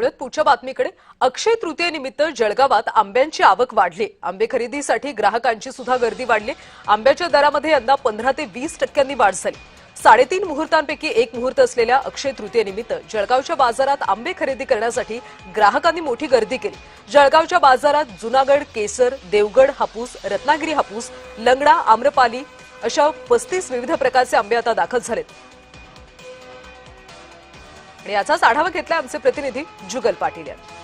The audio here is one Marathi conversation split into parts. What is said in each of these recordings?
पुढच्या बातमीकडे अक्षय तृतीयेनिमित्त जळगावात आंब्यांची आवक वाढली। आंबे खरेदीसाठी ग्राहकांची सुद्धा गर्दी वाढली। आंब्याच्या दरामध्ये यंदा 15 ते 20% वाढ झाली। 3.5 मुहूर्तांपैकी एक मुहूर्त असलेल्या अक्षय तृतीयेनिमित्त जळगावच्या बाजारात आंबे खरेदी करण्यासाठी ग्राहकांनी मोठी गर्दी केली। जळगावच्या बाजारात जुनागड, केसर, देवगड हापूस, रत्नागिरी हापूस, लंगडा, आम्रपाली अशा 35 विविध प्रकारचे आंबे आता दाखल झालेत। आणि याचाच आढावा घेतला आमचे प्रतिनिधी जुगल पाटील यांनी।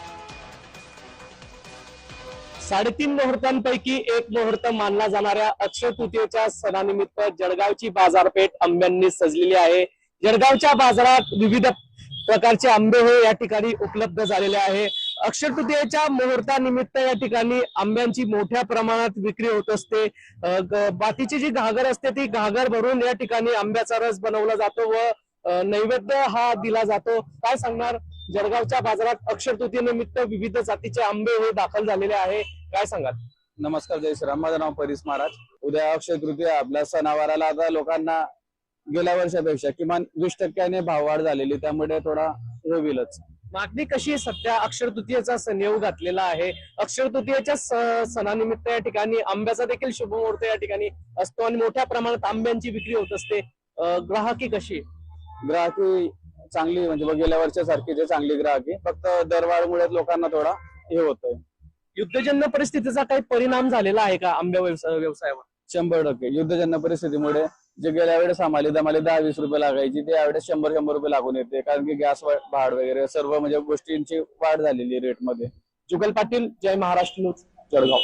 3.5 मुहूर्तांपैकी एक मुहूर्त मानला जाणाऱ्या अक्षय तृतीयेच्या सणानिमित्त जळगावची बाजारपेठ आंब्यांनी सजलेली आहे। जळगावच्या बाजारात विविध प्रकारचे आंबे हे या ठिकाणी उपलब्ध झालेले आहे। अक्षय तृतीयेच्या मुहूर्तानिमित्त या ठिकाणी आंब्यांची मोठ्या प्रमाणात विक्री होत असते। बाकीची जी घागर असते ती घागर भरून या ठिकाणी आंब्याचा रस बनवला जातो व नैवेद्य हा दिला जातो। काय सांगणार, जळगावच्या बाजारात अक्षय तृतीयेनिमित्त विविध जातीचे आंबे हे दाखल झालेले आहे, काय सांगाल? नमस्कार, जय श्रीराम। माझं नाव परीस महाराज। उद्या अक्षय तृतीया आपल्या सणावाराला आता लोकांना गेल्या वर्षापेक्षा किमान 20% भाववाढ झालेली, त्यामुळे थोडा हे होईलच। मागणी कशी आहे सध्या? अक्षय तृतीयेचा सण येऊ घातलेला आहे। अक्षय तृतीयेच्या सणानिमित्त या ठिकाणी आंब्याचा देखील शुभमुहूर्त या ठिकाणी असतो आणि मोठ्या प्रमाणात आंब्यांची विक्री होत असते। ग्राहकी कशी? ग्राहकी चांगली, म्हणजे गेल्या वर्षासारखी जे चांगली ग्राहकी, फक्त दरवाढीमुळे लोकांना थोडा हे होतंय। युद्धजन्य परिस्थितीचा काही परिणाम झालेला आहे का आंबे व्यवसायावर? 100% युद्धजन्य परिस्थितीमुळे जे गेल्या वेळेस आम्हाला 10-20 रुपये लागायची ते यावेळेस 100 रुपये लागून येते, कारण की गॅस भाड वगैरे सर्व म्हणजे गोष्टींची वाढ झालेली रेटमध्ये। जुगल पाटील, जय महाराष्ट्र न्यूज, जळगाव।